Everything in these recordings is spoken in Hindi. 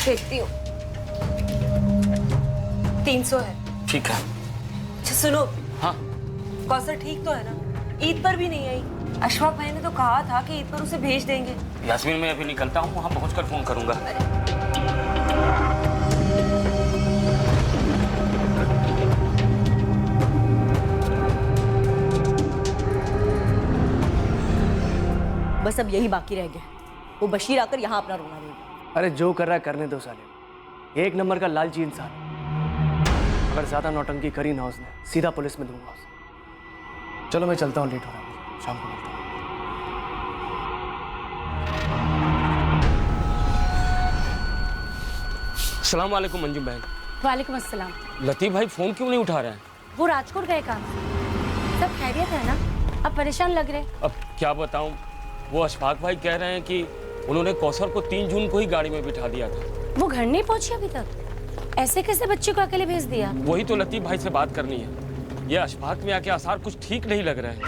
देखती हूँ। 300 है। ठीक है। अच्छा सुनो। हाँ कौसर ठीक तो है ना? ईद पर भी नहीं आई। अशफाक भाई ने तो कहा था कि ईद पर उसे भेज देंगे। यास्मीन, मैं अभी निकलता हूँ, वहाँ पहुँचकर फोन करूंगा। बस अब यही बाकी रह गया, वो बशीर आकर यहाँ अपना रोना देगा। अरे जो कर रहा है करने दो साले, एक नंबर का लालची इंसान। अगर ज्यादा नौटंकी करी ना उसने, सीधा पुलिस में दूंगा उसे। चलो मैं चलता हूँ, लेट हो रहा है, शाम को मिलता हूँ। अस्सलाम वालेकुम मंजू बहन। वालेकुम अस्सलाम। लतीफ भाई फोन क्यों नहीं उठा रहे हैं? वो राजकोट गए काम से। सब खैरियत है ना? अब परेशान लग रहे। अब क्या बताऊं, वो अशफाक भाई कह रहे हैं कि उन्होंने कौसर को 3 जून को ही गाड़ी में बिठा दिया था। वो घर नहीं पहुंची अभी तक? ऐसे कैसे बच्चे को अकेले भेज दिया? वही तो लतीफ भाई से बात करनी है। ये अशफाक में आके आसार कुछ ठीक नहीं लग रहे हैं।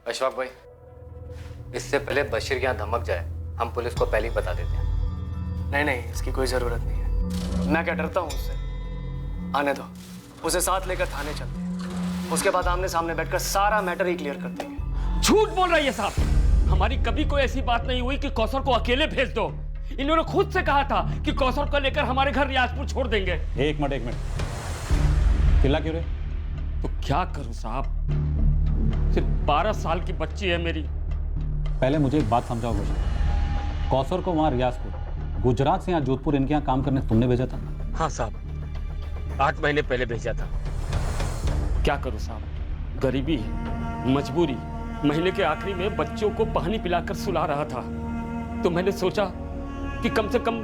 अशफाक भाई, इससे पहले बशीर यहाँ धमक जाए, हम पुलिस को पहले ही बता देते हैं। नहीं नहीं, इसकी कोई जरूरत नहीं है। मैं क्या डरता हूँ उससे? आने दो, उसे साथ लेकर थाने चलते हैं। उसके बाद आमने सामने बैठकर सारा मैटर ही क्लियर कर देंगे। झूठ बोल रही है साहब। हमारी कभी कोई ऐसी बात नहीं हुई कि कौसर को अकेले भेज दो। इन्होंने खुद से कहा था कि कौसर को लेकर हमारे घर रियाजपुर छोड़ देंगे। एक मिनट, चिल्ला क्यों रहे? तो क्या करूं साहब, सिर्फ 12 साल की बच्ची है मेरी। पहले मुझे एक बात समझाओ बशीर, कौसर को वहाँ रियाजपुर, गुजरात से यहाँ जोधपुर इनके यहाँ काम करने तुमने भेजा था? हाँ साहब, 8 महीने पहले भेजा था। क्या करूं साहब, गरीबी है, मजबूरी। महीने के आखिरी में बच्चों को पानी पिलाकर सुला रहा था, तो मैंने सोचा कि कम से कम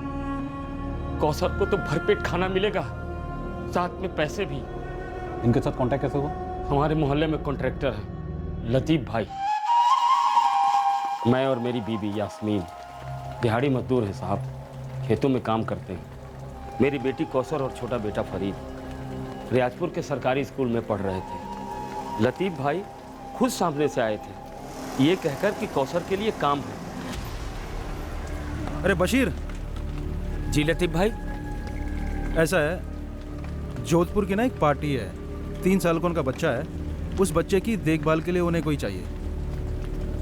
कौसर को तो भरपेट खाना मिलेगा, साथ में पैसे भी। इनके साथ कांटेक्ट कैसे हुआ? हमारे मोहल्ले में कॉन्ट्रैक्टर है लतीफ भाई। मैं और मेरी बीवी यास्मीन दिहाड़ी मजदूर हैं साहब, खेतों में काम करते हैं। मेरी बेटी कौसर और छोटा बेटा फरीद रियाजपुर के सरकारी स्कूल में पढ़ रहे थे। लतीफ भाई खुद सामने से आए थे, ये कहकर कि कौसर के लिए काम है। अरे बशीर। जी लतीफ भाई। ऐसा है, जोधपुर की ना एक पार्टी है, 3 साल का उनका बच्चा है। उस बच्चे की देखभाल के लिए उन्हें कोई चाहिए,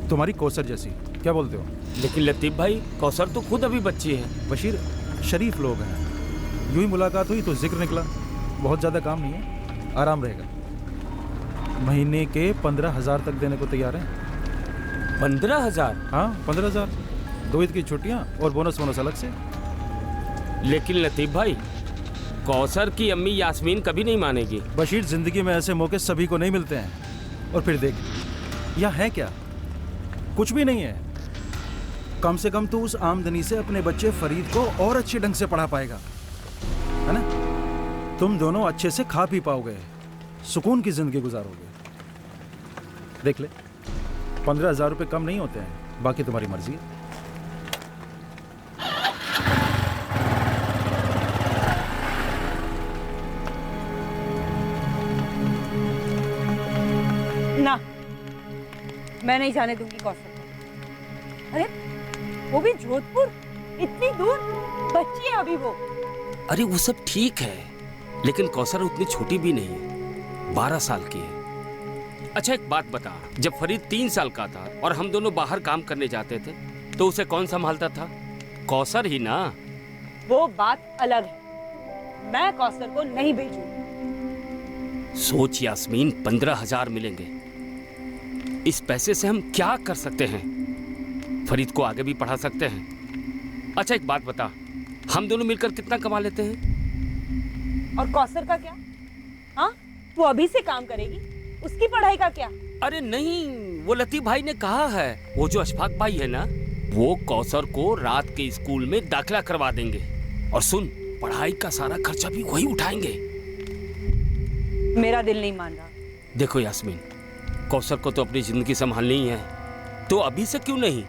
तुम्हारी कौसर जैसी। क्या बोलते हो? लेकिन लतीफ भाई, कौसर तो खुद अभी बच्ची है। बशीर, शरीफ लोग हैं, यूं ही मुलाकात हुई तो जिक्र निकला। बहुत ज़्यादा काम नहीं है, आराम रहेगा। महीने के 15,000 तक देने को तैयार हैं। 15,000? हाँ 15,000, 2 ईद की छुट्टियाँ और बोनस अलग से। लेकिन लतीफ भाई, कौसर की अम्मी यास्मीन कभी नहीं मानेगी। बशीर, जिंदगी में ऐसे मौके सभी को नहीं मिलते हैं। और फिर देख, यह है क्या? कुछ भी नहीं है। कम से कम तो उस आमदनी से अपने बच्चे फरीद को और अच्छे ढंग से पढ़ा पाएगा, है ना? तुम दोनों अच्छे से खा पी पाओगे, सुकून की जिंदगी गुजारोगे। देख ले, 15,000 रुपये कम नहीं होते हैं, बाकी तुम्हारी मर्जी है। ना, मैं नहीं जाने दूंगी कौसर को। अरे वो भी जोधपुर, इतनी दूर, बच्ची है अभी वो। अरे वो सब ठीक है, लेकिन कौसर उतनी छोटी भी नहीं है, 12 साल की है। अच्छा एक बात बता, जब फरीद 3 साल का था और हम दोनों बाहर काम करने जाते थे, तो उसे कौन संभालता था? कौसर ही ना। वो बात अलग है, मैं कौसर को नहीं भेजूंगी। सोच यास्मीन, 15,000 मिलेंगे। इस पैसे से हम क्या कर सकते हैं? फरीद को आगे भी पढ़ा सकते हैं। अच्छा एक बात बता, हम दोनों मिलकर कितना कमा लेते हैं? और कौसर का क्या? हाँ, वो अभी से काम करेगी, उसकी पढ़ाई का क्या? अरे नहीं, वो लतीफ भाई ने कहा है, वो जो अशफाक भाई है ना, वो कौसर को रात के स्कूल में दाखिला करवा देंगे। और सुन, पढ़ाई का सारा खर्चा भी वही उठाएंगे। मेरा दिल नहीं मान रहा। देखो यास्मीन, कौसर को तो अपनी जिंदगी संभालनी ही है, तो अभी से क्यों नहीं?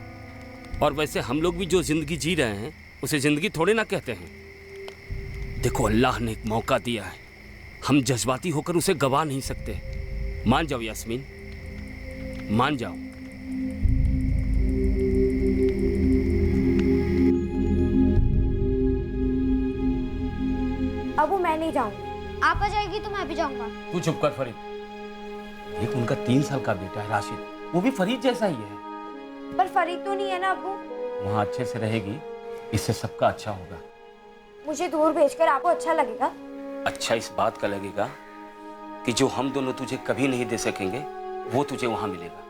और वैसे हम लोग भी जो जिंदगी जी रहे हैं उसे जिंदगी थोड़े ना कहते हैं। देखो, अल्लाह ने एक मौका दिया है, हम जज्बाती होकर उसे गवा नहीं सकते। मान जाओ यास्मीन, मान जाओ। अब मैं नहीं जाऊंगी। आप आ जाएगी तो मैं भी जाऊंगा। तू चुप कर फरीद। एक उनका 3 साल का बेटा है राशिद, वो भी फरीद जैसा ही है। पर फरीद तो नहीं है ना अब्बू। वहाँ अच्छे से रहेगी, इससे सबका अच्छा होगा। मुझे दूर भेजकर आपको अच्छा लगेगा? अच्छा इस बात का लगेगा कि जो हम दोनों तुझे कभी नहीं दे सकेंगे वो तुझे वहां मिलेगा।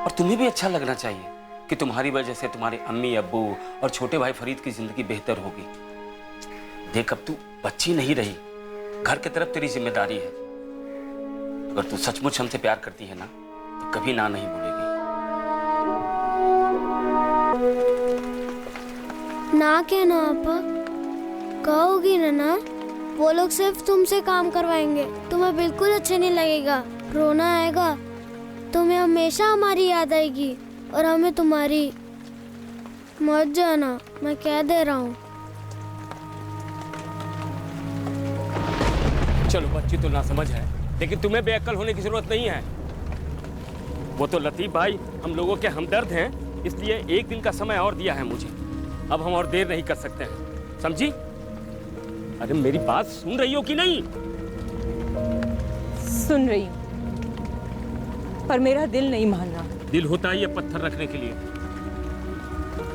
और तुम्हें भी अच्छा लगना चाहिए कि तुम्हारी वजह से तुम्हारे अम्मी अब्बू और छोटे भाई फरीद की जिंदगी बेहतर होगी। देख, अब तू बच्ची नहीं रही, घर की तरफ तेरी जिम्मेदारी है। अगर तू सचमुच हमसे प्यार करती है ना तो कभी ना नहीं बोलेगी। ना कहना आपा, कहोगी ना? वो लोग सिर्फ तुमसे काम करवाएंगे, तुम्हें बिल्कुल अच्छा नहीं लगेगा, रोना आएगा, तुम्हें हमेशा हमारी याद आएगी और हमें तुम्हारी। मत जाना, मैं कह दे रहा हूँ। चलो, बच्ची तो ना समझ है, लेकिन तुम्हें बेअक्ल होने की जरूरत नहीं है। वो तो लतीफ भाई हम लोगों के हमदर्द हैं, इसलिए 1 दिन का समय और दिया है मुझे। अब हम और देर नहीं कर सकते हैं, समझी? अरे मेरी बात सुन रही हो कि नहीं? सुन रही हूँ, पर मेरा दिल नहीं मान रहा। दिल होता है ये पत्थर रखने के लिए।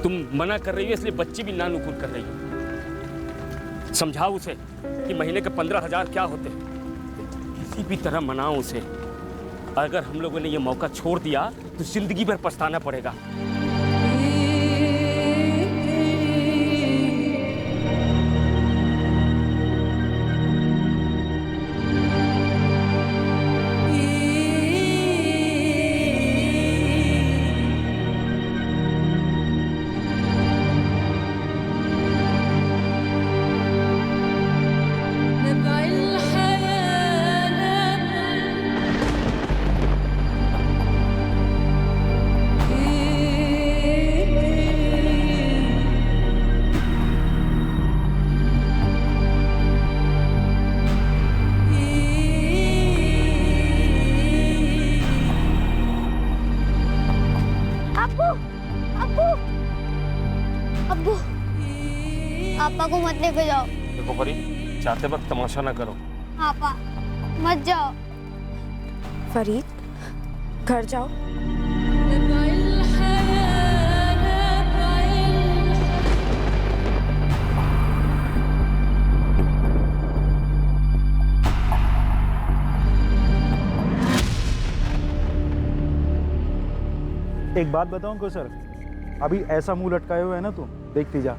तुम मना कर रही हो इसलिए बच्ची भी ना नुकुर कर रही है। समझाओ उसे कि महीने के 15,000 क्या होते हैं। किसी भी तरह मनाओ उसे। अगर हम लोगों ने ये मौका छोड़ दिया तो जिंदगी भर पछताना पड़ेगा। पापा को मत लेके जाओ। देखो परी, जाते वक्त तमाशा ना करो। पापा मत जाओ। फरीद, घर जाओ। एक बात बताऊं को सर, अभी ऐसा मुंह लटकाए हुए है ना तू, देखती जा।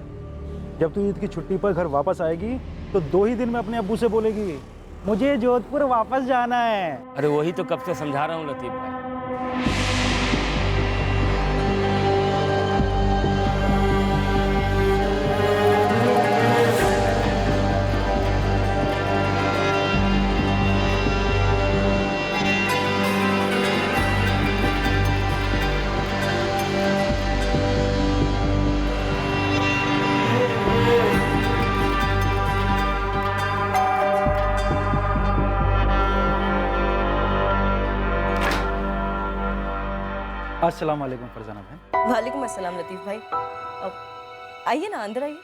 जब तू ईद की छुट्टी पर घर वापस आएगी तो 2 ही दिन में अपने अब्बू से बोलेगी मुझे जोधपुर वापस जाना है। अरे वही तो कब से समझा रहा हूँ लतीफ भाई। अस्सलाम वालेकुम फरजाना बहन। वालेकुम अस्सलाम लतीफ भाई। अब आइए ना, अंदर आइए।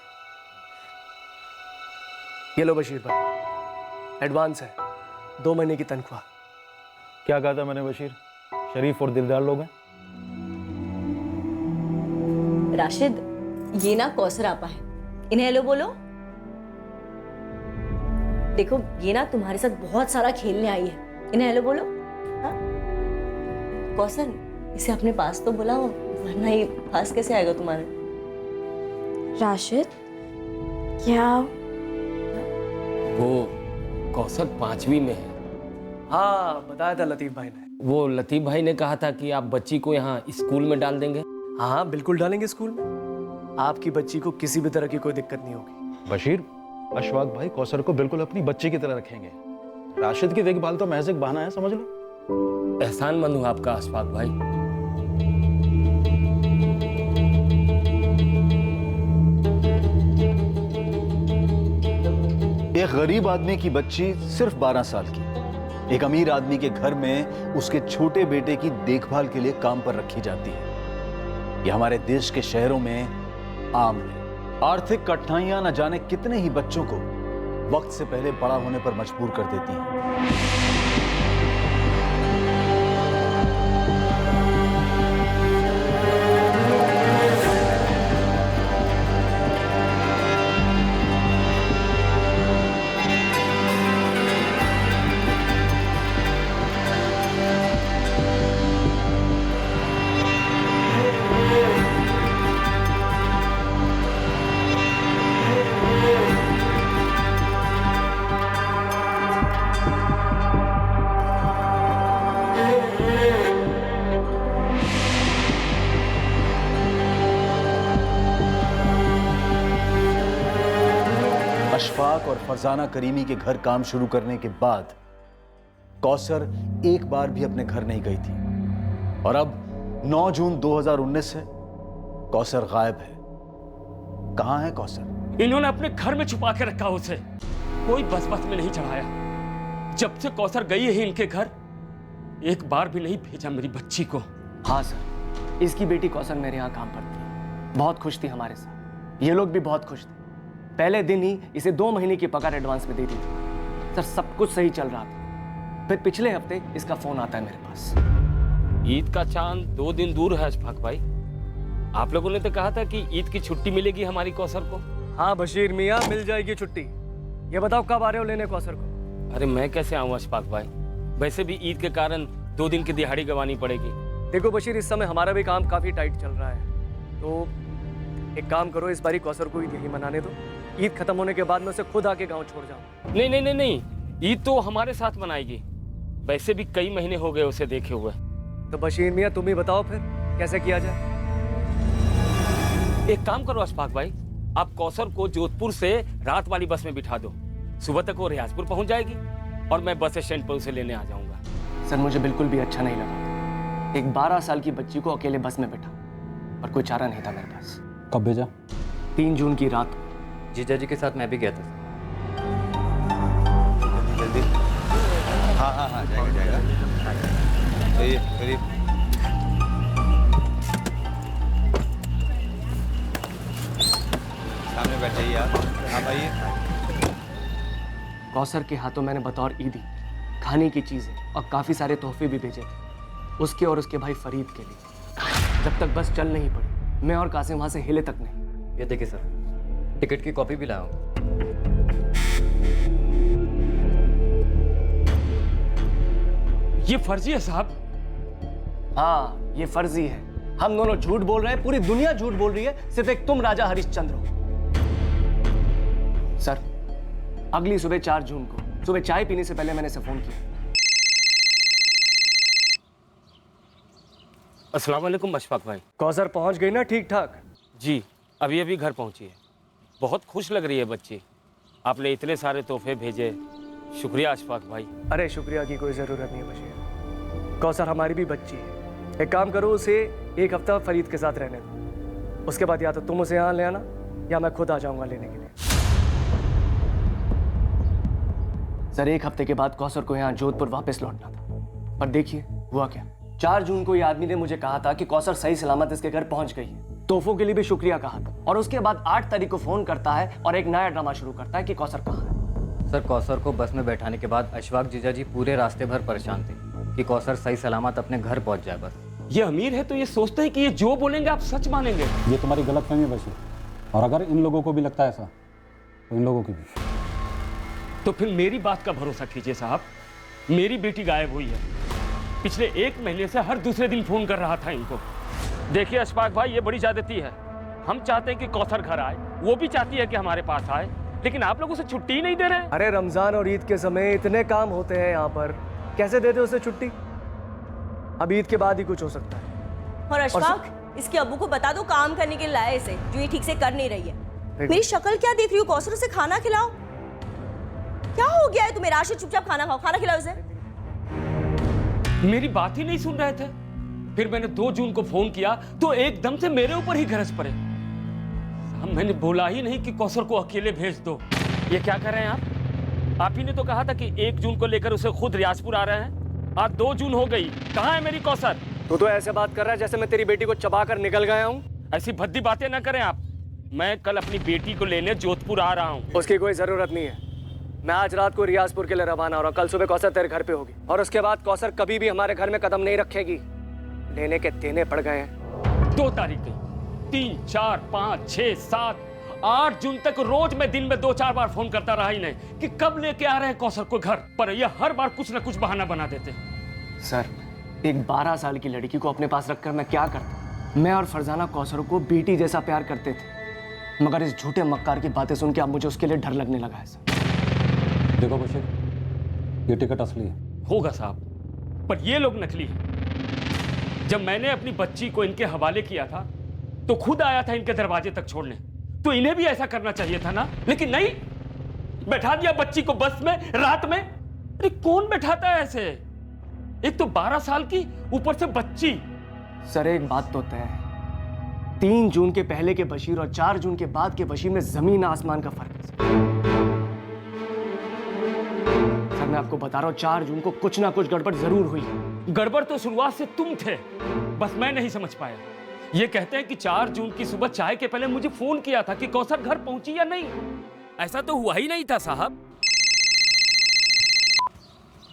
ये लो बशीर भाई, एडवांस है, 2 महीने की तनख्वाह। क्या कहा था मैंने बशीर, शरीफ और दिलदार लोग हैं। राशिद, ये ना कौसर आपा है, इन्हें हेलो बोलो। देखो, ये ना तुम्हारे साथ बहुत सारा खेलने आई है, इन्हें हेलो बोलो। हाँ? कौसर, इसे अपने पास तो बुलाओ, वरना ये पास कैसे आएगा तुम्हारे। राशिद, क्या? वो कौसर 5वीं में है। हाँ, बताया था लतीफ भाई ने। वो लतीफ भाई ने कहा था कि आप बच्ची को यहाँ स्कूल में डाल देंगे। हाँ बिल्कुल डालेंगे स्कूल में। आपकी बच्ची को किसी भी तरह की कोई दिक्कत नहीं होगी। बशीर, अशफाक भाई कौसर को बिल्कुल अपनी बच्ची की तरह रखेंगे। राशिद की देखभाल तो महज एक बहाना है, समझ लो। एहसानमंद हूँ आपका अशफाक भाई। एक गरीब आदमी की बच्ची सिर्फ 12 साल की एक अमीर आदमी के घर में उसके छोटे बेटे की देखभाल के लिए काम पर रखी जाती है। यह हमारे देश के शहरों में आम है। आर्थिक कठिनाइयां न जाने कितने ही बच्चों को वक्त से पहले बड़ा होने पर मजबूर कर देती हैं। अशफाक और फरजाना करीमी के घर काम शुरू करने के बाद कौसर एक बार भी अपने घर नहीं गई थी और अब 9 जून 2019 से कौसर गायब है। कहां है कौसर? इन्होंने अपने घर में छुपा के रखा उसे, कोई बस में नहीं चढ़ाया। जब से कौसर गई है इनके घर, एक बार भी नहीं भेजा मेरी बच्ची को। हाँ सर, इसकी बेटी कौसर मेरे यहाँ काम करती है, बहुत खुश थी हमारे साथ। ये लोग भी बहुत खुश थे। पहले दिन ही इसे 2 महीने की पगार एडवांस में दे दी थी। सर सब कुछ सही चल रहा था, फिर पिछले हफ्ते इसका फोन आता है मेरे पास। ईद का चांद 2 दिन दूर है अशफाक भाई। आप लोगों ने तो कहा था कि ईद की छुट्टी मिलेगी हमारी कौसर को। हाँ बशीर मियाँ, मिल जाएगी छुट्टी। ये बताओ कब आ रहे हो लेने कौसर को? अरे मैं कैसे आऊँ अशफाक भाई, वैसे भी ईद के कारण 2 दिन की दिहाड़ी गंवानी पड़ेगी। देखो बशीर, इस समय हमारा भी काम काफी टाइट चल रहा है, तो एक काम करो, इस बारी कौसर को यही मनाने दो। ईद खत्म होने के बाद मैं उसे खुद आके गांव छोड़ जाऊं। नहीं नहीं नहीं नहीं, ईद तो हमारे साथ मनाएगी। वैसे भी कई महीने हो गए उसे देखे हुए। तो बशीर मियाँ तुम ही बताओ फिर कैसे किया जाए। एक काम करो अशफाक भाई, आप कौसर को जोधपुर से रात वाली बस में बिठा दो। सुबह तक वो रियाजपुर पहुंच जाएगी और मैं बस स्टैंड पर उसे लेने आ जाऊंगा। सर मुझे बिल्कुल भी अच्छा नहीं लगा, एक 12 साल की बच्ची को अकेले बस में बैठा, और कोई चारा नहीं था मेरे पास। कब भेजा? 3 जून की रात। जीजा जी के साथ मैं भी गया था। जल्दी। हाँ हाँ हाँ, जाएगा जाएगा। चलिए चलिए। सामने बैठ जाइए आप। हाँ भाई। कौसर के हाथों मैंने बतौर ईदी खाने की चीजें और काफी सारे तोहफे भी भेजे थे, उसके और उसके भाई फरीद के लिए। जब तक बस चल नहीं पड़ी, मैं और कासिम वहां से हिले तक नहीं। ये देखिए सर, टिकट की कॉपी भी लाया हूँ। ये फर्जी है साहब। हाँ ये फर्जी है, हम दोनों झूठ बोल रहे हैं, पूरी दुनिया झूठ बोल रही है, सिर्फ एक तुम राजा हरिश्चंद्र हो। सर अगली सुबह 4 जून को सुबह चाय पीने से पहले मैंने इसे फोन किया। अस्सलाम वालेकुम अशफाक भाई। कौसर पहुंच गई ना ठीक ठाक? जी अभी अभी घर पहुंची है, बहुत खुश लग रही है बच्ची। आपने इतने सारे तोहफे भेजे, शुक्रिया अशफाक भाई। अरे शुक्रिया की कोई ज़रूरत नहीं बशीर, कौसर हमारी भी बच्ची है। एक काम करो, उसे 1 हफ्ता फरीद के साथ रहने दो, उसके बाद या तो तुम उसे यहाँ ले आना या मैं खुद आ जाऊँगा लेने के लिए। सर 1 हफ्ते के बाद कौसर को यहाँ जोधपुर वापस लौटना था, पर देखिए हुआ क्या। 4 जून को ये आदमी ने मुझे कहा था कि कौसर सही सलामत इसके घर पहुँच गई है, तोहफों के लिए भी शुक्रिया कहा था, और उसके बाद 8 तारीख को फोन करता है और एक नया ड्रामा शुरू करता है कि कौसर कहाँ है। सर कौसर को बस में बैठाने के बाद अशफाक जीजा जी पूरे रास्ते भर परेशान थे कि कौसर सही सलामत अपने घर पहुंच जाए। बस ये अमीर है तो ये सोचते हैं कि ये जो बोलेंगे आप सच मानेंगे। ये तुम्हारी गलतफहमी है बशीर, और अगर इन लोगों को भी लगता है ऐसा तो इन लोगों की भी। तो फिर मेरी बात का भरोसा कीजिए साहब, मेरी बेटी गायब हुई है। पिछले 1 महीने से हर दूसरे दिन फोन कर रहा था इनको। देखिए अशफाक भाई, ये बड़ी ज्यादती है। हम चाहते हैं कि कौसर घर आए, वो भी चाहती है कि हमारे पास आए, लेकिन आप लोग उसे छुट्टी ही नहीं दे रहे। अरे रमजान और ईद के समय इतने काम होते हैं यहाँ पर, कैसे दे दे उसे छुट्टी? अब ईद के बाद ही कुछ हो सकता है। और अशफाक इसके अब्बू को बता दो काम करने के लिए लाया इसे, जो ये ठीक से कर नहीं रही है। मेरी शक्ल क्या देख रही हो कौसर? उसे खाना खिलाओ। क्या हो गया है तुम्हें? राशिद चुपचाप खाना खाओ, खाना खिलाओ इसे। मेरी बात ही नहीं सुन रहे थे। फिर मैंने 2 जून को फोन किया तो एकदम से मेरे ऊपर ही गरज पड़े। साहब मैंने बोला ही नहीं कि कौसर को अकेले भेज दो। ये क्या कर रहे हैं आप? आप ही ने तो कहा था कि 1 जून को लेकर उसे खुद रियाजपुर आ रहे हैं। आज 2 जून हो गई, कहाँ है मेरी कौसर? तू तो ऐसे बात कर रहा है जैसे मैं तेरी बेटी को चबा कर निकल गया हूँ। ऐसी भद्दी बातें ना करें आप। मैं कल अपनी बेटी को लेने जोधपुर आ रहा हूँ। उसकी कोई जरूरत नहीं है। मैं आज रात को रियाजपुर के लिए रवाना हो रहा हूँ। कल सुबह कौसर तेरे घर पे होगी और उसके बाद कौसर कभी भी हमारे घर में कदम नहीं रखेगी। लेने के देने पड़ गए हैं। 2 तारीख गई, 3, 4, 5, 6, 7, 8 जून तक रोज मैं दिन में 2-4 बार फोन करता रहा ही नहीं कि कब लेके आ रहे हैं कौसर को घर पर। ये हर बार कुछ ना कुछ बहाना बना देते। सर, एक 12 साल की लड़की को अपने पास रखकर मैं क्या करता? मैं और फरजाना कौसर को बेटी जैसा प्यार करते थे, मगर इस झूठे मक्कार की बातें सुन के अब मुझे उसके लिए डर लगने लगा है सर। देखो बशीर, ये टिकट असली है। होगा साहब, पर ये लोग नकली हैं। जब मैंने अपनी बच्ची को इनके हवाले किया था तो खुद आया था इनके दरवाजे तक छोड़ने। तो इन्हें भी ऐसा करना चाहिए था ना, लेकिन नहीं, बैठा दिया बच्ची को बस में रात में। अरे कौन बैठाता है ऐसे? एक तो 12 साल की, ऊपर से बच्ची। सर एक बात तो तय है, 3 जून के पहले के बशीर और 4 जून के बाद के बशीर में जमीन आसमान का फर्क है। सर मैं आपको बता रहा हूं, 4 जून को कुछ ना कुछ गड़बड़ जरूर हुई है। गड़बड़ तो शुरुआत से तुम थे, बस मैं नहीं समझ पाया। ये कहते हैं कि 4 जून की सुबह चाय के पहले मुझे फोन किया था कि कौसर घर पहुंची या नहीं। ऐसा तो हुआ ही नहीं था साहब।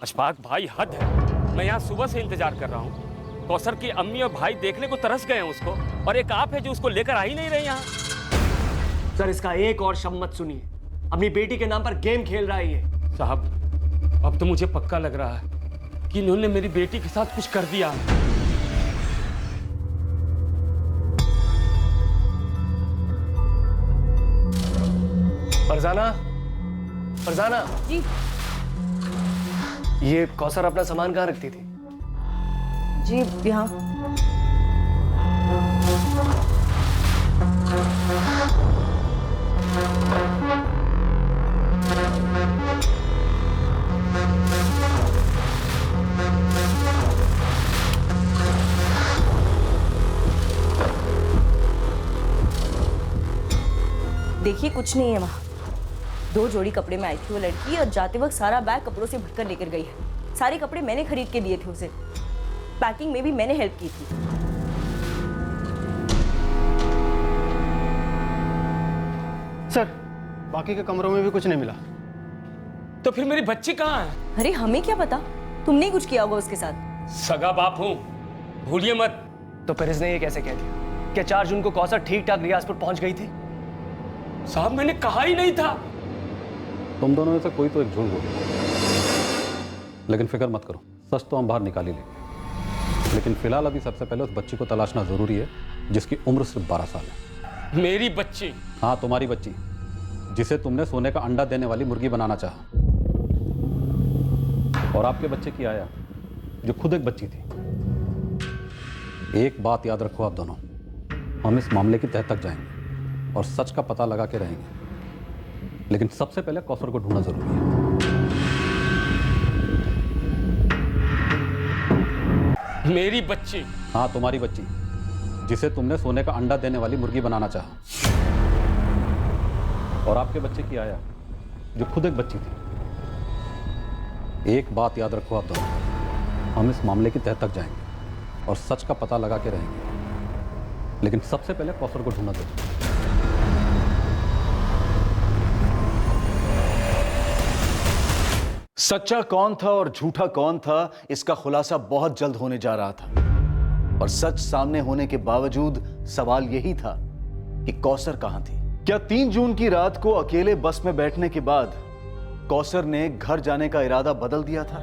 अशफाक भाई हद है। मैं यहाँ सुबह से इंतजार कर रहा हूँ। कौसर की अम्मी और भाई देखने को तरस गए हैं उसको, और एक आप है जो उसको लेकर आ ही नहीं रहे यहाँ। सर इसका एक और शब्द मत सुनिए, अपनी बेटी के नाम पर गेम खेल रहा है ये। साहब अब तो मुझे पक्का लग रहा है कि इन्होंने मेरी बेटी के साथ कुछ कर दिया। फरजाना, फरजाना जी ये कौसर अपना सामान कहाँ रखती थी? जी यहाँ। देखिए कुछ नहीं है वहाँ। 2 जोड़ी कपड़े में आई थी वो लड़की, और जाते वक्त सारा बैग कपड़ों से भरकर लेकर गई है। सारे कपड़े मैंने खरीद के दिए थे उसे। पैकिंग में भी मैंने हेल्प की थी। सर बाकी के कमरों में भी कुछ नहीं मिला। तो फिर मेरी बच्ची कहाँ है? अरे हमें क्या पता, तुमने कुछ किया होगा उसके साथ। सगा बाप हूँ, भूलिए मत। तो फिर इसने ये कैसे कह दिया? क्या 4 जून को कौसर ठीक ठाक रियाजपुर पहुंच गई थी? साहब मैंने कहा ही नहीं था। तुम दोनों में से कोई तो एक झूठ बोले, लेकिन फिक्र मत करो, सच तो हम बाहर निकाल ही लेंगे। लेकिन फिलहाल अभी सबसे पहले उस बच्ची को तलाशना जरूरी है जिसकी उम्र सिर्फ 12 साल है। मेरी बच्ची? हाँ तुम्हारी बच्ची, जिसे तुमने सोने का अंडा देने वाली मुर्गी बनाना चाहा। और आपके बच्चे की आया, जो खुद एक बच्ची थी। एक बात याद रखो आप दोनों, हम इस मामले की तह तक जाएंगे और सच का पता लगा के रहेंगे, लेकिन सबसे पहले कौसर को ढूंढना जरूरी है। मेरी बच्ची? हाँ तुम्हारी बच्ची, जिसे तुमने सोने का अंडा देने वाली मुर्गी बनाना चाहा। और आपके बच्चे की आया, जो खुद एक बच्ची थी। एक बात याद रखो आप दोनों, हम इस मामले की तह तक जाएंगे और सच का पता लगा के रहेंगे, लेकिन सबसे पहले कौसर को ढूंढना जरूरी है। सच्चा कौन था और झूठा कौन था, इसका खुलासा बहुत जल्द होने जा रहा था। और सच सामने होने के बावजूद सवाल यही था कि कौसर कहां थी। क्या 3 जून की रात को अकेले बस में बैठने के बाद कौसर ने घर जाने का इरादा बदल दिया था,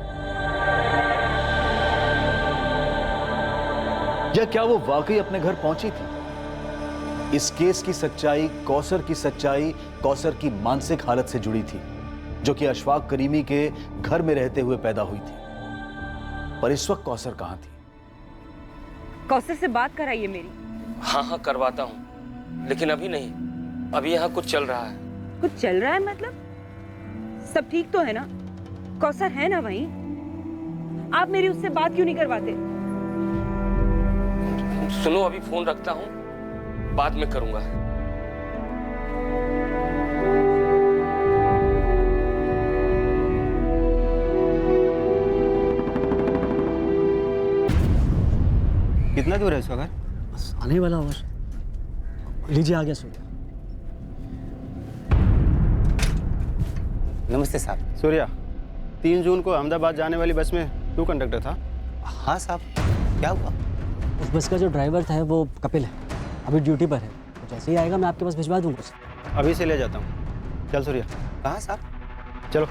या क्या वो वाकई अपने घर पहुंची थी? इस केस की सच्चाई, कौसर की मानसिक हालत से जुड़ी थी, जो कि अशफाक करीमी के घर में रहते हुए पैदा हुई थी। पर इस वक्त कौसर कहां थी? कौसर से बात कराइए मेरी। हाँ हाँ करवाता हूँ, लेकिन अभी नहीं, अभी यहाँ कुछ चल रहा है। कुछ चल रहा है मतलब? सब ठीक तो है ना? कौसर है ना वहीं? आप मेरी उससे बात क्यों नहीं करवाते? सुनो, अभी फोन रखता हूँ, बाद में करूँगा। कितना दूर है इसका घर? बस आने वाला होगा। लीजिए, आ गया सूर्या। नमस्ते साहब। सूर्या, 3 जून को अहमदाबाद जाने वाली बस में तू कंडक्टर था? हाँ साहब, क्या हुआ? उस बस का जो ड्राइवर था वो कपिल है, अभी ड्यूटी पर है। तो जैसे ही आएगा मैं आपके पास भिजवा दूंगा उसे। अभी से ले जाता हूँ। चल सूर्या। कहाँ साहब? चलो।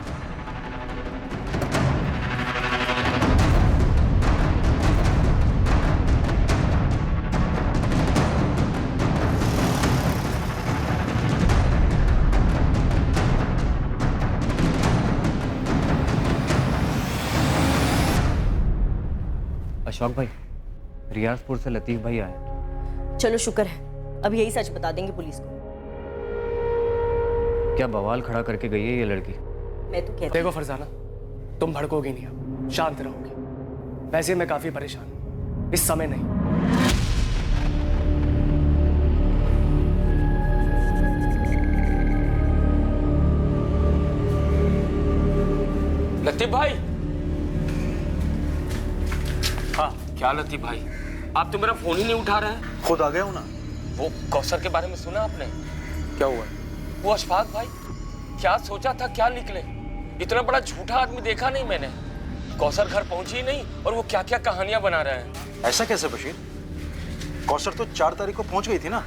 अशोक भाई, रियाजपुर से लतीफ भाई आए। चलो शुक्र है, अब यही सच बता देंगे पुलिस को। क्या बवाल खड़ा करके गई है ये लड़की? मैं तो कहती देखो फरजाना, तुम भड़कोगी नहीं, अब शांत रहोगी। वैसे मैं काफी परेशान हूँ, इस समय नहीं। लतीफ भाई। हाँ, क्या लतीफ भाई, आप तो मेरा फोन ही नहीं उठा रहे हैं। खुद आ गया हूं ना। वो कौसर के बारे में सुना आपने? क्या हुआ? वो अशफाक भाई, क्या सोचा था क्या निकले। इतना बड़ा झूठा आदमी देखा नहीं मैंने। कौसर घर पहुंची ही नहीं और वो क्या क्या कहानियां बना रहे हैं। ऐसा कैसे बशीर? कौसर तो 4 तारीख को पहुंच गई थी ना।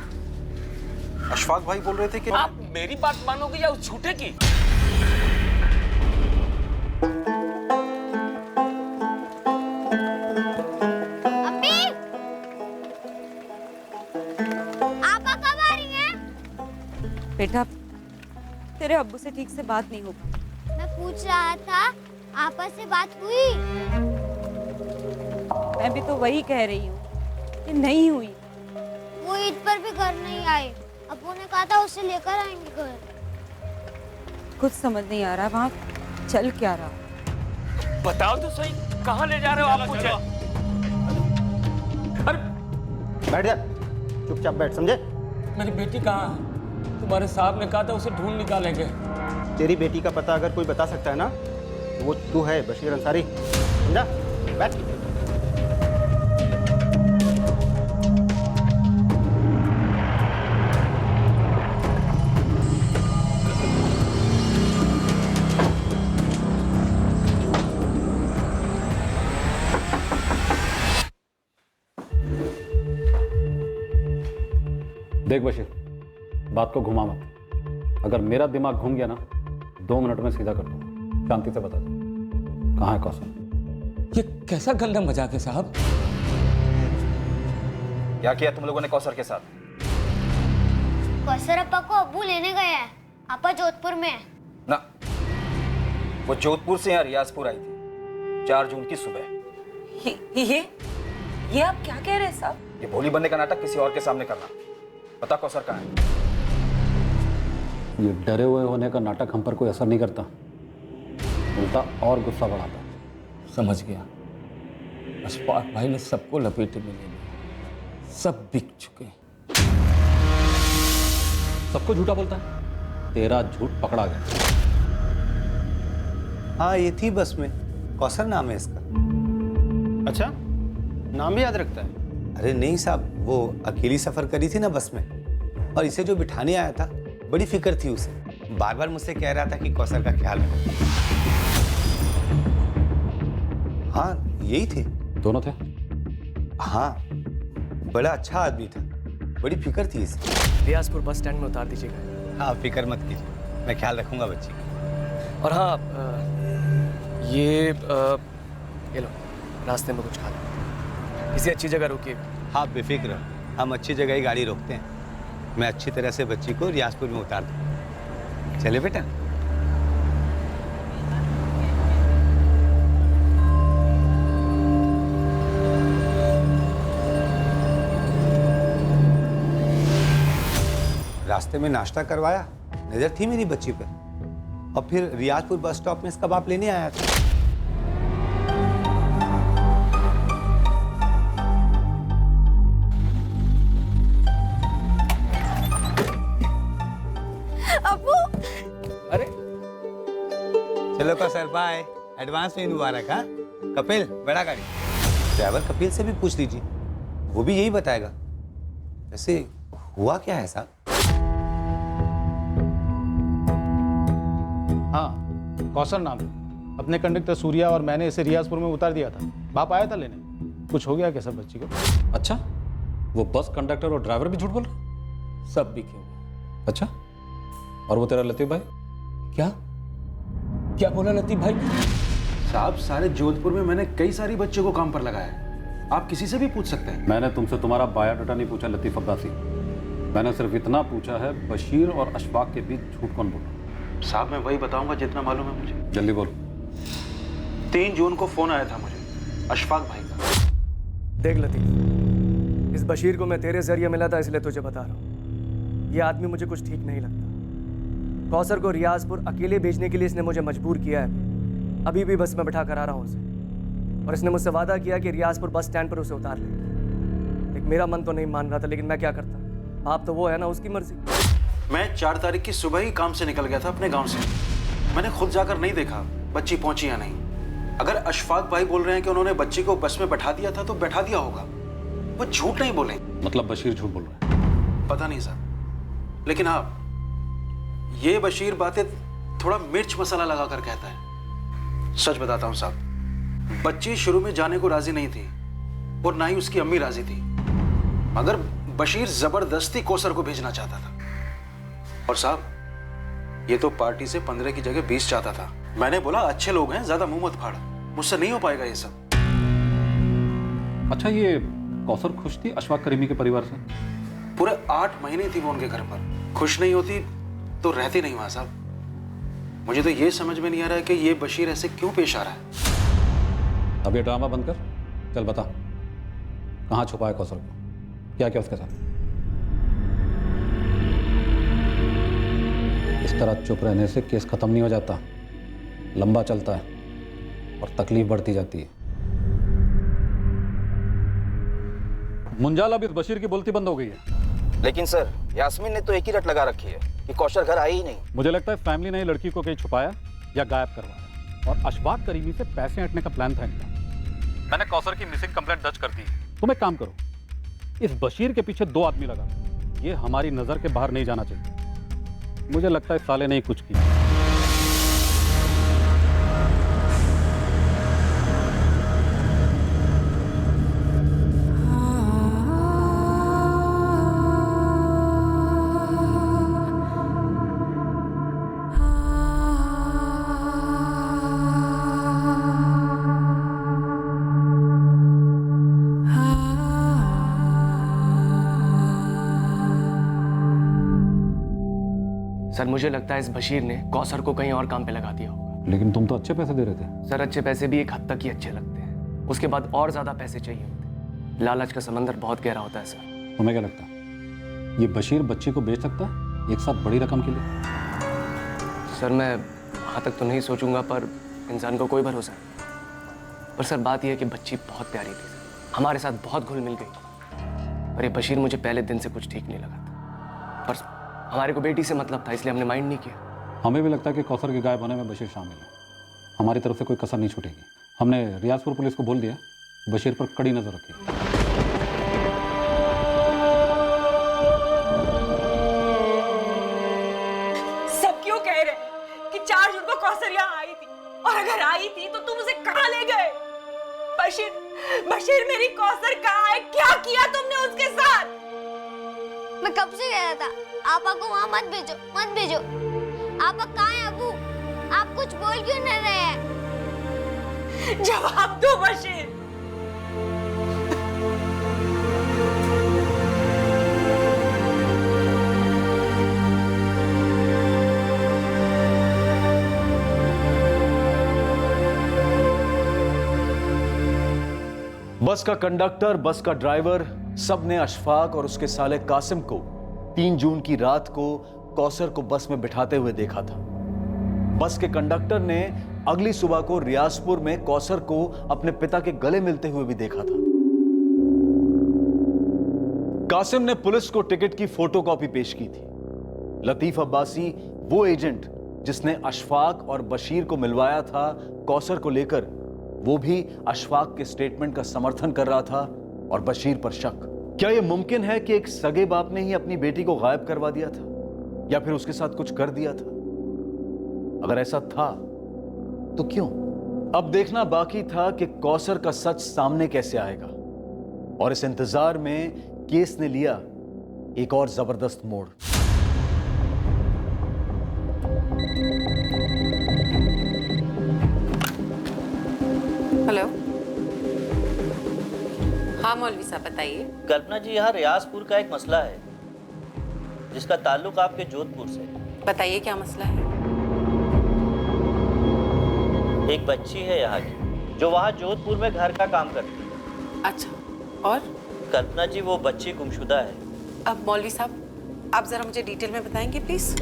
अशफाक भाई बोल रहे थे कि आप मेरी बात मानोगे या उस झूठे की? बेटा, तेरे अब्बू से ठीक से बात नहीं हो पाई। मैं पूछ रहा था, आपस से बात हुई? मैं भी तो वही कह रही हूँ कि नहीं हुई। वो ईद पर भी घर नहीं आए। अब्बू ने कहा था उसे लेकर आएंगे घर। कुछ समझ नहीं आ रहा वहाँ चल क्या रहा। बताओ तो सही, कहाँ ले जा रहे हो आप मुझे? अरे बैठ जा, चुपचाप बैठ, समझे? मेरी बेटी कहाँ है? तुम्हारे साहब ने कहा था उसे ढूंढ निकालेंगे। तेरी बेटी का पता अगर कोई बता सकता है ना, तो वो तू है, बशीर अंसारी। समझा? बैठ। देख बशीर, बात को घुमा मत। अगर मेरा दिमाग घूम गया ना, 2 मिनट में सीधा कर दूंगा। शांति से बता दो, कहाँ है कौसर? ये कैसा गंदा मजाक है साहब? क्या किया तुम लोगों ने कौसर के साथ? कौसर अप्पा को अब्बू लेने गए हैं। आपा जोधपुर में है। ना, वो जोधपुर से यहाँ रियाजपुर आई थी 4 जून की सुबह। ये आप क्या कह रहे हैं साहब? ये भोली बनने का नाटक किसी और के सामने करना। पता कौसर कहाँ है? ये डरे हुए होने का नाटक हम पर कोई असर नहीं करता, उल्टा और गुस्सा बढ़ाता। समझ गया। अशफाक भाई ने सबको लपेटे में ले लिया, सब बिक चुके हैं। सबको झूठा बोलता है, तेरा झूठ पकड़ा गया। हाँ, ये थी बस में, कौसर नाम है इसका। अच्छा, नाम भी याद रखता है? अरे नहीं साहब, वो अकेली सफर करी थी ना बस में, और इसे जो बिठाने आया था, बड़ी फिक्र थी उसे। बार बार मुझसे कह रहा था कि कौसर का ख्याल रखो। हाँ, यही थे। दोनों थे? हाँ, बड़ा अच्छा आदमी था, बड़ी फिक्र थी इसे। रियाजपुर बस स्टैंड में उतार दीजिएगा। हाँ, फिक्र मत कीजिए, मैं ख्याल रखूंगा बच्ची का। और हाँ, ये लो, रास्ते में कुछ खा लो, किसी अच्छी जगह रुकिए। हाँ, बेफिक्र रहो, हम अच्छी जगह ही गाड़ी रोकते हैं। मैं अच्छी तरह से बच्ची को रियाजपुर में उतार दूँ। चले बेटा। रास्ते में नाश्ता करवाया, नजर थी मेरी बच्ची पे, और फिर रियाजपुर बस स्टॉप में इसका बाप लेने आया था। अबू अरे चलो कौसर, बाय, एडवांस में मुबारक। हाँ कपिल, बड़ा गाड़ी। ड्राइवर कपिल से भी पूछ लीजिए, वो भी यही बताएगा। वैसे हुआ क्या है साहब? हाँ, कौसर नाम है। अपने कंडक्टर सूर्या और मैंने इसे रियाजपुर में उतार दिया था। बाप आया था लेने। कुछ हो गया क्या सब बच्ची को? अच्छा, वो बस कंडक्टर और ड्राइवर भी झूठ बोल रहे? सब भी क्यों? अच्छा, और वो तेरा लतीफ भाई? क्या क्या बोला लतीफ भाई? साहब, सारे जोधपुर में मैंने कई सारी बच्चों को काम पर लगाया है। आप किसी से भी पूछ सकते हैं। मैंने तुमसे तुम्हारा बायोडाटा नहीं पूछा लतीफ अब्बासी। मैंने सिर्फ इतना पूछा है, बशीर और अशफाक के बीच झूठ कौन बोला? साहब, मैं वही बताऊंगा जितना मालूम है मुझे। जल्दी बोल। 3 जून को फोन आया था मुझे अशफाक भाई का। देख लतीफ, इस बशीर को मैं तेरे जरिए मिला था, इसलिए तुझे बता रहा हूँ। ये आदमी मुझे कुछ ठीक नहीं लगता। कौसर को रियाजपुर अकेले भेजने के लिए इसने मुझे मजबूर किया है। अभी भी बस में बैठा कर आ रहा हूँ उसे, और इसने मुझसे वादा किया कि रियाजपुर बस स्टैंड पर उसे उतार लेगा। लेकिन मेरा मन तो नहीं मान रहा था, लेकिन मैं क्या करता, बाप तो वो है ना, उसकी मर्जी। मैं 4 तारीख की सुबह ही काम से निकल गया था अपने गांव से। मैंने खुद जाकर नहीं देखा बच्ची पहुंची या नहीं। अगर अशफाक भाई बोल रहे हैं कि उन्होंने बच्ची को बस में बैठा दिया था, तो बैठा दिया होगा। वो झूठ नहीं बोले। मतलब बशीर झूठ बोल रहा है? पता नहीं साहब, लेकिन हाँ, ये बशीर बातें थोड़ा मिर्च मसाला लगा कर कहता है। सच बताता हूँ साहब, बच्ची शुरू में जाने को राजी नहीं थी, और ना ही उसकी अम्मी राजी थी, मगर बशीर जबरदस्ती कौसर को भेजना चाहता था। और साहब, ये तो पार्टी से 15 की जगह 20 चाहता था। मैंने बोला अच्छे लोग हैं, ज्यादा मुंह मत फाड़, मुझसे नहीं हो पाएगा ये सब। अच्छा, ये कौसर खुश थी अशफाक करीमी के परिवार से? पूरे 8 महीने थी वो उनके घर पर। खुश नहीं होती तो रहती नहीं वहां साहब। मुझे तो ये समझ में नहीं आ रहा है कि ये बशीर ऐसे क्यों पेश आ रहा है। अब ये ड्रामा बंद कर, चल बता, कहाँ छुपा है कौसर को? क्या क्या उसके साथ? इस तरह चुप रहने से केस खत्म नहीं हो जाता, लंबा चलता है और तकलीफ बढ़ती जाती है। मुंजाल, अब इस बशीर की बोलती बंद हो गई है। लेकिन सर, यास्मीन ने तो एक ही रट लगा रखी है कि कौशल घर आई ही नहीं। मुझे लगता है फैमिली ने लड़की को कहीं छुपाया या गायब करवाया, और अशफाक करीमी से पैसे हटने का प्लान था इनका। मैंने कौसर की मिसिंग कंप्लेंट दर्ज कर दी है। तुम एक काम करो, इस बशीर के पीछे 2 आदमी लगा, ये हमारी नजर के बाहर नहीं जाना चाहिए। मुझे लगता है साले ने ही कुछ किया। सर, मुझे लगता है इस बशीर ने कौसर को कहीं और काम पे लगा दिया होगा। लेकिन तुम तो अच्छे पैसे दे रहे थे। सर, अच्छे पैसे भी एक हद तक ही अच्छे लगते हैं, उसके बाद और ज्यादा पैसे चाहिए होते। लालच का समंदर बहुत गहरा होता है सर। तुम्हें क्या लगता है ये बशीर बच्ची को बेच सकता है एक साथ बड़ी रकम के लिए? सर, मैं वहाँ तक तो नहीं सोचूंगा, पर इंसान को कोई भरोसा नहीं। पर सर, बात यह है कि बच्ची बहुत प्यारी थी, हमारे साथ बहुत घुल मिल गई। पर ये बशीर मुझे पहले दिन से कुछ ठीक नहीं लगा था। पर हमारे को बेटी से मतलब था, इसलिए हमने माइंड नहीं किया। हमें भी लगता है कि कौसर के गायब होने में बशीर शामिल है। हमारी तरफ से कोई कसर नहीं छूटेगी। हमने रियाजपुर पुलिस को बोल दिया, बशीर पर कड़ी नजर रखी। सब क्यों कह रहे कि 4 जून को कौसर यहाँ आई थी, और अगर आई थी तो तुम उसे कहाँ ले गए? बशीर मेरी कौसर कहाँ है? क्या किया तुमने उसके साथ? मैं कब से कह रहा था आपा को वहाँ मत भेजो, मत भेजो। आपा कहाँ है अबू? आप कुछ बोल क्यों नहीं रहे हैं? जवाब दो बशीर। बस का कंडक्टर, बस का ड्राइवर, सब ने अशफाक और उसके साले कासिम को 3 जून की रात को कौसर को बस में बिठाते हुए देखा था। बस के कंडक्टर ने अगली सुबह को रियाजपुर में कौसर को अपने पिता के गले मिलते हुए भी देखा था। कासिम ने पुलिस को टिकट की फोटोकॉपी पेश की थी। लतीफ अब्बासी वो एजेंट जिसने अशफाक और बशीर को मिलवाया था कौसर को लेकर, वो भी अशफाक के स्टेटमेंट का समर्थन कर रहा था और बशीर पर शक। क्या यह मुमकिन है कि एक सगे बाप ने ही अपनी बेटी को गायब करवा दिया था या फिर उसके साथ कुछ कर दिया था? अगर ऐसा था तो क्यों? अब देखना बाकी था कि कौसर का सच सामने कैसे आएगा, और इस इंतजार में केस ने लिया एक और जबरदस्त मोड़। हेलो, हाँ मौलवी साहब बताइए। कल्पना जी, यहाँ रियाजपुर का एक मसला है जिसका ताल्लुक आपके जोधपुर से। बताइए क्या मसला है। एक बच्ची है यहाँ की जो वहाँ जोधपुर में घर का काम करती है। अच्छा, और? कल्पना जी, वो बच्ची गुमशुदा है। अब मौलवी साहब आप जरा मुझे डिटेल में बताएंगे प्लीज।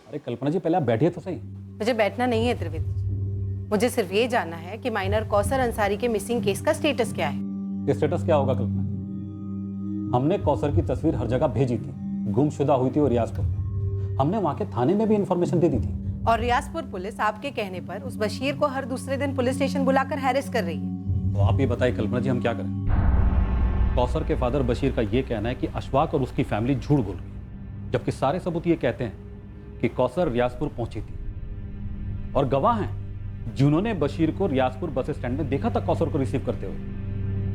अरे कल्पना जी, पहले आप बैठिए तो सही। मुझे बैठना नहीं है त्रिवेदी जी, मुझे सिर्फ ये जानना है कि माइनर कौसर अंसारी के मिसिंग केस का स्टेटस क्या है। स्टेटस क्या होगा कल्पना जी? हमने कौसर की तस्वीर हर जगह भेजी थी, गुमशुदा हुई थी और रियाजपुर में। हमने वहाँ के थाने में भी इंफॉर्मेशन दे दी थी। और रियाजपुर पुलिस आपके कहने पर उस बशीर को हर दूसरे दिन पुलिस स्टेशन बुलाकर हैरेस कर रही है। तो आप ये बताइए कल्पना जी, हम क्या करें? कौसर के फादर बशीर का ये कहना है कि अशफाक और उसकी फैमिली झूठ बोल गई, जबकि सारे सबूत ये कहते हैं कि कौसर रियाजपुर पहुंची थी और गवाह हैं जिन्होंने बशीर को रियाजपुर बस स्टैंड में देखा था कौसर को रिसीव करते हुए।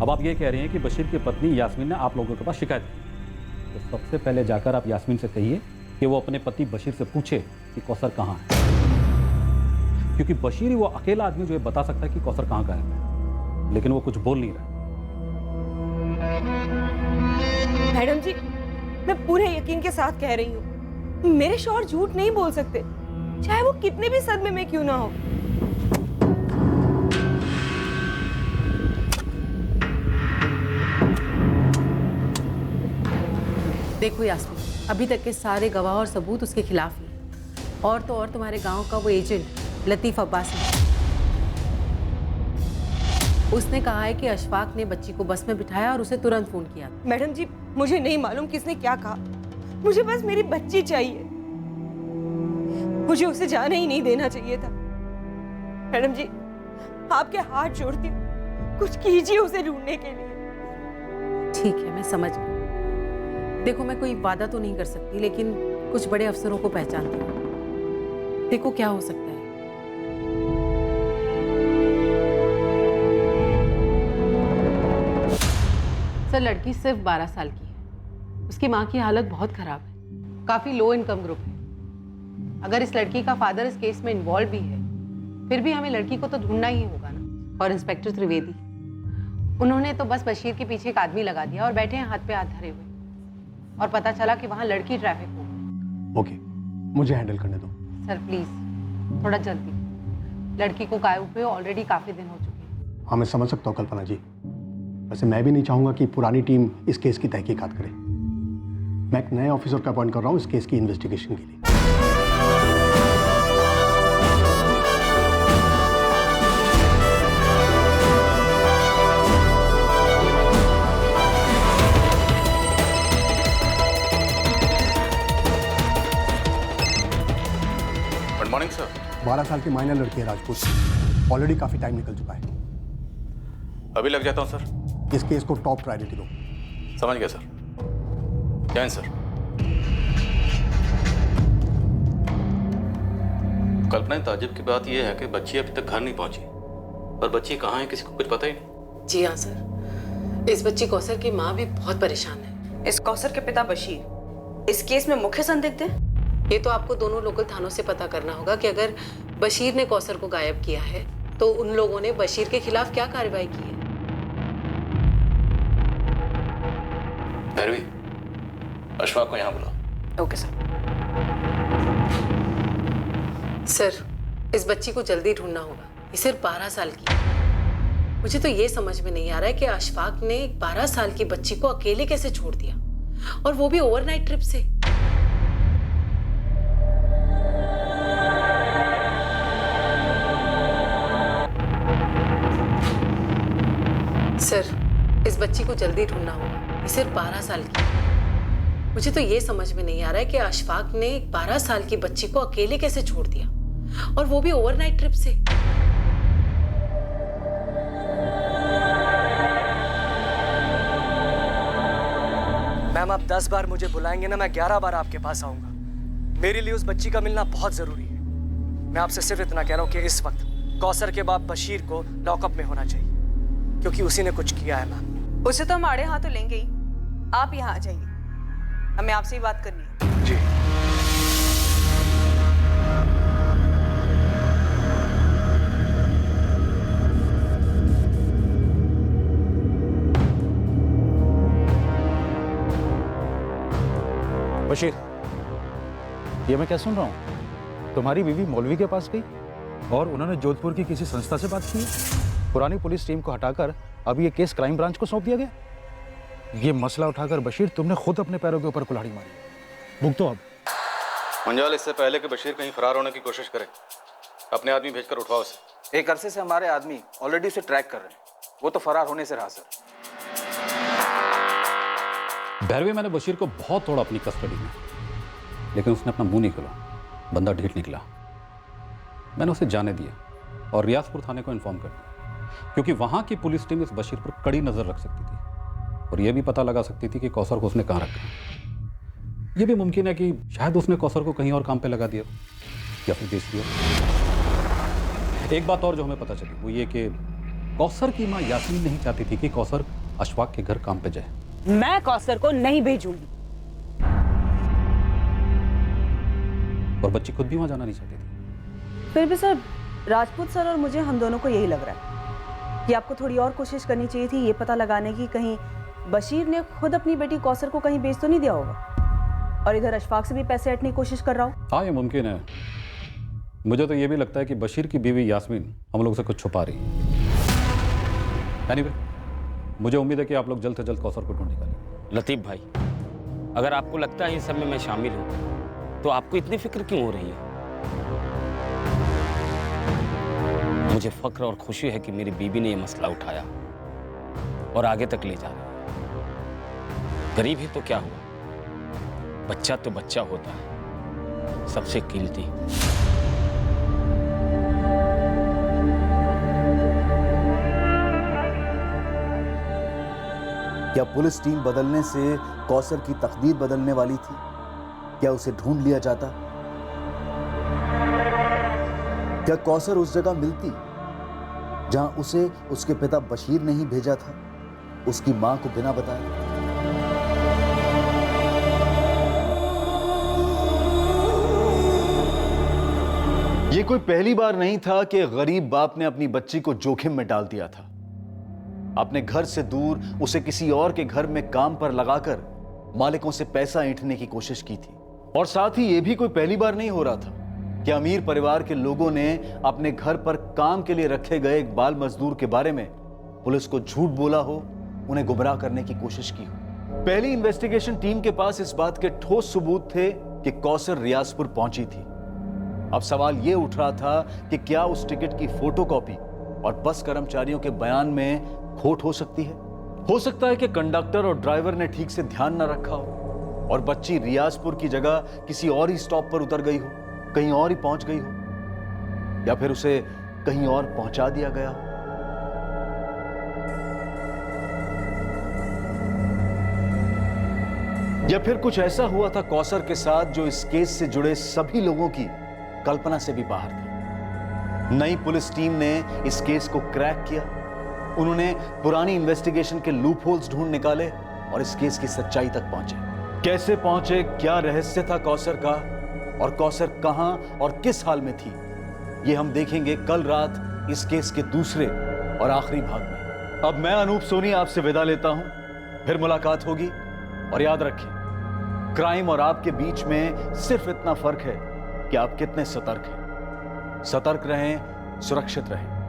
अब आप ये कह रही हैं कि बशीर की पत्नी यास्मीन ने आप लोगों के पास शिकायत की, तो सबसे पहले जाकर आप यास्मीन से कहिए कि वो अपने पति बशीर से पूछे कि कौसर कहाँ है, क्योंकि बशीर ही वो अकेला आदमी जो ये बता सकता है कि कौसर कहाँ का है, लेकिन वो कुछ बोल नहीं रहा। मैडम जी, मैं पूरे यकीन के साथ कह रही हूँ, मेरे शौहर झूठ नहीं बोल सकते, चाहे वो कितने भी सदमे में क्यों ना हो। देखो यास्मीन, अभी तक के सारे गवाह और सबूत उसके खिलाफ ही हैं। और तो और तुम्हारे गांव का वो एजेंट लतीफ अब्बासी, उसने कहा है कि अशफाक ने बच्ची को बस में बिठाया और उसे तुरंत फोन किया। मैडम जी, मुझे नहीं मालूम किसने क्या कहा, मुझे बस मेरी बच्ची चाहिए, मुझे उसे जाने ही नहीं देना चाहिए था। मैडम जी, आपके हाथ जोड़ती हूँ, कुछ कीजिए उसे ढूंढने के लिए। ठीक है, मैं समझ गई। देखो, मैं कोई वादा तो नहीं कर सकती, लेकिन कुछ बड़े अफसरों को पहचानती हूँ। देखो क्या हो सकता है। सर, लड़की सिर्फ 12 साल की है, उसकी माँ की हालत बहुत खराब है, काफी लो इनकम ग्रुप है। अगर इस लड़की का फादर इस केस में इन्वॉल्व भी है, फिर भी हमें लड़की को तो ढूंढना ही होगा ना। और इंस्पेक्टर त्रिवेदी, उन्होंने तो बस बशीर के पीछे एक आदमी लगा दिया और बैठे हैं हाथ पे हाथ धरे हुए, और पता चला कि वहाँ लड़की ट्रैफिक हो गई। ओके, मुझे हैंडल करने दो। सर प्लीज थोड़ा जल्दी, लड़की को गायब हुए ऑलरेडी काफी दिन हो चुके हैं। हाँ, मैं समझ सकता हूँ कल्पना जी, वैसे मैं भी नहीं चाहूँगा कि पुरानी टीम इस केस की तहकीकात करे। मैं एक नए ऑफिसर का अपॉइंट कर रहा हूँ इस केस की इन्वेस्टिगेशन के लिए। Good morning sir. 12 साल की माइनर लड़की है राजपूत की, ऑलरेडी काफी टाइम निकल चुका है। अभी लग जाता हूँ सर। इस केस को टॉप प्रायोरिटी दो। समझ गया सर। जय हिंद सर। कल्पना, ताज्जुब की बात यह है कि बच्ची अभी तक घर नहीं पहुंची, पर बच्ची कहाँ है किसी को कुछ पता ही नहीं। जी हाँ सर, इस बच्ची कौसर की माँ भी बहुत परेशान है। इस कौसर के पिता बशीर इस केस में मुख्य संदिग्ध है। ये तो आपको दोनों लोकल थानों से पता करना होगा कि अगर बशीर ने कौसर को गायब किया है तो उन लोगों ने बशीर के खिलाफ क्या कार्रवाई की है। भैरवी, अशफाक को यहाँ बुलाओ। Okay sir. सर, इस बच्ची को जल्दी ढूंढना होगा। ये सिर्फ 12 साल की है। मुझे तो ये समझ में नहीं आ रहा है कि अशफाक ने 12 साल की बच्ची को अकेले कैसे छोड़ दिया, और वो भी ओवरनाइट ट्रिप से। सर, इस बच्ची को जल्दी ढूंढना होगा। ये सिर्फ 12 साल की है। मुझे तो ये समझ में नहीं आ रहा है कि अशफाक ने 12 साल की बच्ची को अकेले कैसे छोड़ दिया, और वो भी ओवरनाइट ट्रिप से। मैम, आप 10 बार मुझे बुलाएंगे ना, मैं 11 बार आपके पास आऊंगा। मेरे लिए उस बच्ची का मिलना बहुत जरूरी है। मैं आपसे सिर्फ इतना कह रहा हूँ कि इस वक्त कौसर के बाप बशीर को लॉकअप में होना चाहिए, क्योंकि उसी ने कुछ किया है। मैम, उसे तो हम आड़े हाथों लेंगे ही। आप यहाँ आ जाइए, हमें आपसे ही बात करनी है। जी। बशीर, ये मैं क्या सुन रहा हूँ? तुम्हारी बीवी मौलवी के पास गई और उन्होंने जोधपुर की किसी संस्था से बात की। पुरानी पुलिस टीम को हटाकर अब ये केस क्राइम ब्रांच को सौंप दिया गया। ये मसला उठाकर बशीर तुमने खुद अपने पैरों के ऊपर कुल्हाड़ी मारी। भुगतो अब। मंजाल, इससे पहले कि बशीर कहीं फरार होने की कोशिश करे, अपने आदमी भेजकर उठवाओ उसे। एक अरसे से हमारे आदमी ऑलरेडी उसे ट्रैक कर रहे हैं। वो तो फरार होने से रहा सर। भैरवी, मैंने बशीर को बहुत तोड़ा अपनी कस्टडी में, लेकिन उसने अपना मुंह नहीं खोला। बंदा ढीठ निकला। मैंने उसे जाने दिया और रियाजपुर थाने को इन्फॉर्म कर दिया, क्योंकि वहां की पुलिस टीम इस बशीर पर कड़ी नजर रख सकती थी और यह भी पता लगा सकती थी कि कौसर को उसने कहां रखा। यह भी मुमकिन है कि शायद उसने कौसर को कहीं और काम पे लगा दिया या फिर बेच दिया। एक बात और जो हमें पता चली वो ये कि कौसर की मां यास्मीन नहीं चाहती थी कि कौसर अशफाक के घर काम पे जाए। मैं कौसर को नहीं भेजूंगी। और बच्ची खुद भी वहां जाना नहीं चाहती थी। फिर भी सर, राजपूत सर और मुझे, हम दोनों को यही लग रहा है कि आपको थोड़ी और कोशिश करनी चाहिए थी ये पता लगाने की कहीं बशीर ने खुद अपनी बेटी कौसर को कहीं बेच तो नहीं दिया होगा और इधर अशफाक से भी पैसे हटने की कोशिश कर रहा हूँ। हाँ, ये मुमकिन है। मुझे तो ये भी लगता है कि बशीर की बीवी यास्मीन हम लोग से कुछ छुपा रही है। एनीवे, मुझे उम्मीद है कि आप लोग जल्द से जल्द कौसर को ढूंढ निकालेंगे। लतीफ भाई, अगर आपको लगता है इन सब में मैं शामिल हूं तो आपको इतनी फिक्र क्यों हो रही है? मुझे फख्र और खुशी है कि मेरी बीबी ने यह मसला उठाया और आगे तक ले जा रही है। गरीब ही तो क्या हुआ, बच्चा तो बच्चा होता है, सबसे कीमती। क्या पुलिस टीम बदलने से कौसर की तकदीर बदलने वाली थी? क्या उसे ढूंढ लिया जाता? क्या कौसर उस जगह मिलती जहां उसे उसके पिता बशीर ने ही भेजा था, उसकी मां को बिना बताए? यह कोई पहली बार नहीं था कि गरीब बाप ने अपनी बच्ची को जोखिम में डाल दिया था। अपने घर से दूर उसे किसी और के घर में काम पर लगाकर मालिकों से पैसा ऐंठने की कोशिश की थी। और साथ ही यह भी कोई पहली बार नहीं हो रहा था कि अमीर परिवार के लोगों ने अपने घर पर काम के लिए रखे गए एक बाल मजदूर के बारे में पुलिस को झूठ बोला हो, उन्हें गुमराह करने की कोशिश की हो। पहली इन्वेस्टिगेशन टीम के पास इस बात के ठोस सबूत थे कि कौसर रियाजपुर पहुंची थी। अब सवाल यह उठ रहा था कि क्या उस टिकट की फोटोकॉपी और बस कर्मचारियों के बयान में खोट हो सकती है? हो सकता है कि कंडक्टर और ड्राइवर ने ठीक से ध्यान न रखा हो और बच्ची रियाजपुर की जगह किसी और ही स्टॉप पर उतर गई हो, कहीं और ही पहुंच गई हो, या फिर उसे कहीं और पहुंचा दिया गया हो। या फिर कुछ ऐसा हुआ था कौसर के साथ जो इस केस से जुड़े सभी लोगों की कल्पना से भी बाहर था। नई पुलिस टीम ने इस केस को क्रैक किया। उन्होंने पुरानी इन्वेस्टिगेशन के लूप होल्स ढूंढ निकाले और इस केस की सच्चाई तक पहुंचे। कैसे पहुंचे, क्या रहस्य था कौसर का, और कौसर कहां और किस हाल में थी, यह हम देखेंगे कल रात इस केस के दूसरे और आखिरी भाग में। अब मैं अनूप सोनी आपसे विदा लेता हूं, फिर मुलाकात होगी। और याद रखें, क्राइम और आपके बीच में सिर्फ इतना फर्क है कि आप कितने सतर्क हैं। सतर्क रहें, सुरक्षित रहें।